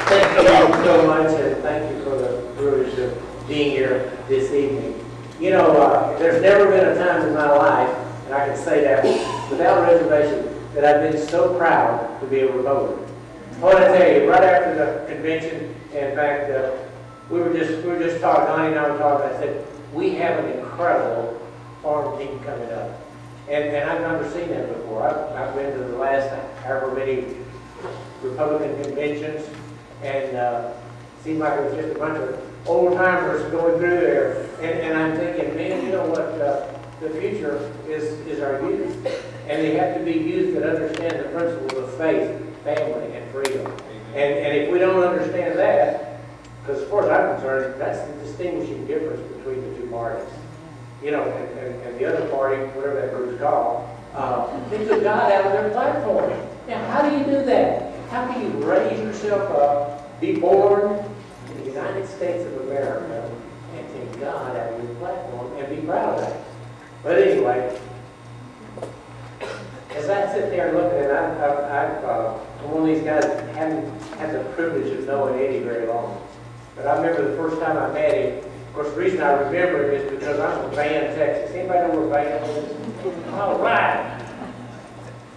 Thank you so much, and thank you for the privilege of being here this evening. You know, there's never been a time in my life, and I can say that without reservation, that I've been so proud to be a Republican. I want to tell you, right after the convention, in fact, we were just talking, Donnie and I were talking, I said, we have an incredible farm team coming up. And I've never seen that before. I've been to the last however many Republican conventions, and it seemed like it was just a bunch of old timers going through there. And I'm thinking, man, you know what? The future is our youth. And they have to be youth that understand the principles of faith, family, and freedom. And if we don't understand that, because as far as I'm concerned, that's the distinguishing difference between the two parties. You know, and the other party, whatever that group's called, they took God out of their platform. Now, how do you do that? How can you raise yourself up, be born in the United States of America, and take God out of your platform and be proud of that? But anyway, as I sit there looking at it, I'm one of these guys that haven't had the privilege of knowing Eddie very long. But I remember the first time I met him. Of course, the reason I remember him is because I'm from Van, Texas. Anybody know where Van is? All right.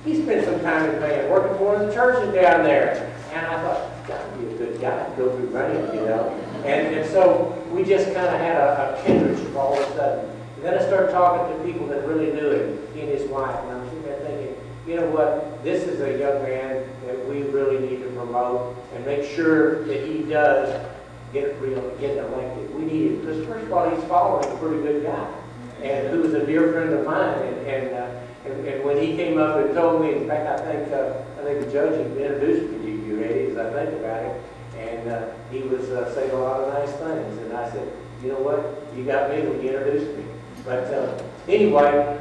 He spent some time in Van working for one of the churches down there. And I thought, God, be a good guy to go through Van, you know. And so we just kind of had a kindred all of a sudden. And then I started talking to people that really knew him, he and his wife. And I'm sitting there thinking, you know what, this is a young man that we really need to promote and make sure that he does get elected. We need him. Because first of all, he's following a pretty good guy, and who was a dear friend of mine. And when he came up and told me, in fact, I think the judge had introduced me to you, Eddie, as I think about it, and he was saying a lot of nice things. And I said, you know what, you got me when you introduced me. But anyway,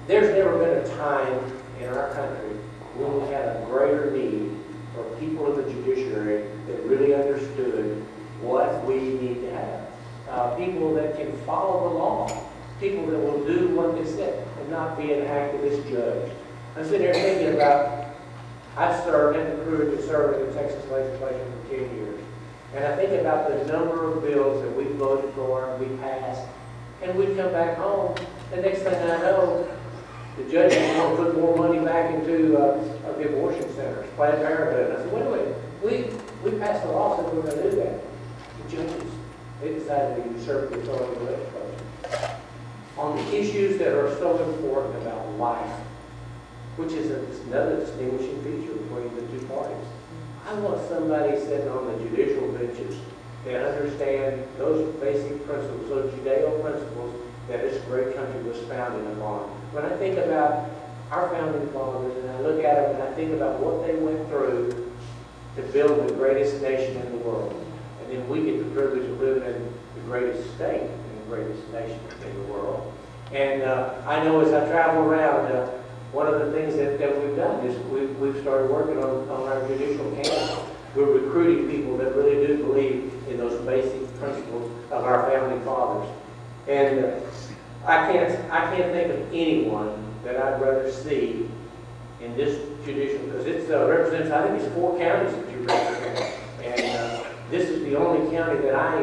there's never been a time in our country when we had a greater need for people in the judiciary that really understood what we need to have. People that can follow the law. People that will do what they said and not be an activist judge. I'm sitting there thinking about, I've served and the privilege of serving in Texas legislature for 10 years. And I think about the number of bills that we voted for and we passed. And we'd come back home. The next thing I know, the judge is going to put more money back into the abortion centers, Planned Parenthood. And I said, wait a minute, we passed a law that we're going to do that. The judges, they decided to usurp the authority of the legislature on the issues that are so important about life, which is another distinguishing feature between the two parties. I want somebody sitting on the judicial benches that understand those basic principles, those Judeo principles that this great country was founded upon. When I think about our founding fathers and I look at them and I think about what they went through to build the greatest nation in the world, and then we get the privilege of living in the greatest state and the greatest nation in the world. And I know as I travel around, one of the things that we've done is we've started working on our judicial campus. We're recruiting people that really do believe in those basic principles of our founding fathers. And I can't think of anyone that I'd rather see in this judicial, because it represents, I think it's 4 counties that you represent. And this is the only county that I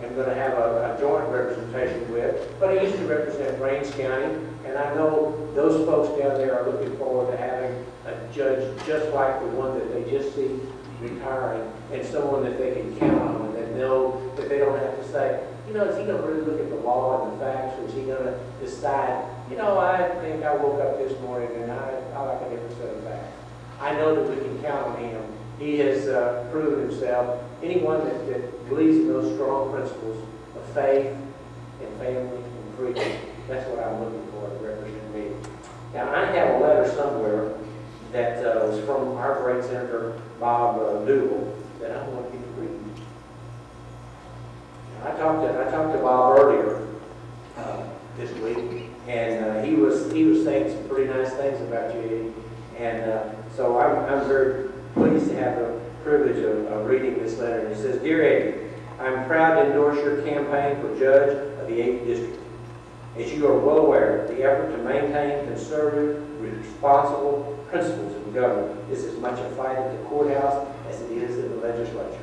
am going to have a joint representation with. But I used to represent Rains County, and I know those folks down there are looking forward to having a judge just like the one that they just see retiring, and someone that they can count on and that know that they don't have to say, you know, is he going to really look at the law and the facts, or is he going to decide, you know, I think I woke up this morning and I like a different set of facts. I know that we can count on him. He has proven himself. Anyone that believes in those strong principles of faith and family and freedom, that's what I'm looking for to represent me. Now, I have a letter somewhere that was from our great Senator Deuell that I want you to read. I talked to Bob earlier this week, and he was saying some pretty nice things about you, Eddie. And so I'm very pleased to have the privilege of reading this letter. And it says, Dear Eddie, I'm proud to endorse your campaign for judge of the 8th District. As you are well aware, the effort to maintain conservative, responsible principles in government is as much a fight at the courthouse as it is in the legislature.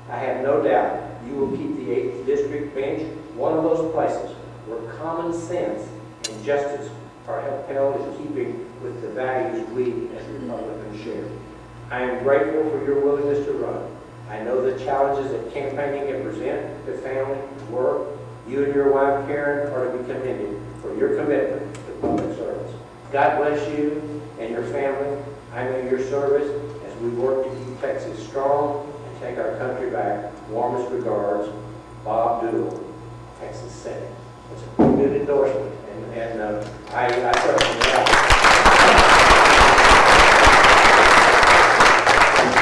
I have no doubt you will keep the 8th District bench one of those places where common sense and justice are upheld in keeping with the values we as Republicans share. I am grateful for your willingness to run. I know the challenges that campaigning can present to family, work. You and your wife, Karen, are to be commended for your commitment to public service. God bless you and your family. I know your service as we work to keep Texas strong and take our country back. Warmest regards, Bob Deuell, Texas Senate. That's a pretty good endorsement, and I certainly like it.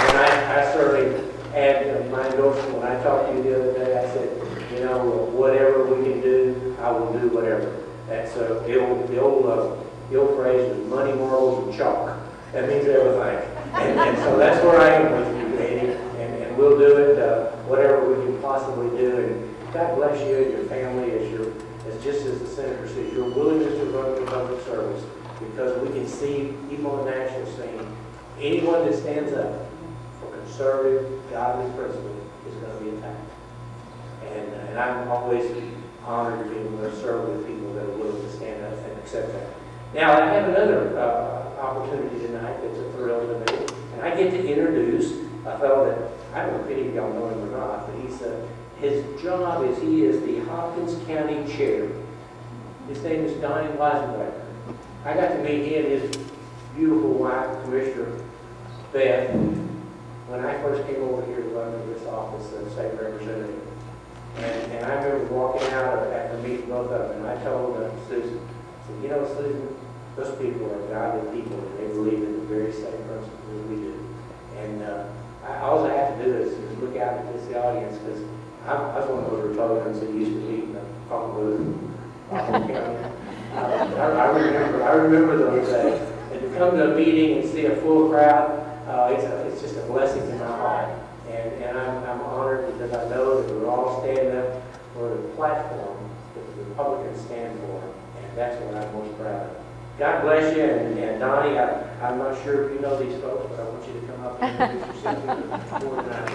And I certainly add my endorsement. When I talked to you the other day, I said, you know, whatever we can do, I will do whatever. That's the old phrase is money, morals, and chalk. That means everything. And so that's where I am with you, Eddie. And we'll do it, whatever we can possibly do. And God bless you and your family as just as the Senator says, your willingness to run for public service, because we can see, even on the national scene, anyone that stands up for conservative, godly principles is going to be attacked. And I'm always honored to be able to serve with people that are willing to stand up and accept that. Now, I have another opportunity tonight that's a thrill to me, and I get to introduce a fellow that, I don't know if any of y'all know him or not, but his job is he is the Hopkins County Chair. His name is Donnie Weisenbacher. I got to meet he and his beautiful wife, Commissioner Beth, when I first came over here to run for this office as state representative. And I remember walking out after meeting both of them, and I told Susan, I said, you know, Susan, those people are godly people, and they believe in the very same principles as we do. And all I have to do is look out at the audience, because I was one of those Republicans that used to be in the phone booth in Hopkins County. I remember those days. And to come to a meeting and see a full crowd, it's just a blessing in my heart. And I'm honored because I know that we're all standing up for the platform that the Republicans stand for, and that's what I'm most proud of. God bless you, and Donnie, I'm not sure if you know these folks, but I want you to come up and introduce yourself to the board tonight.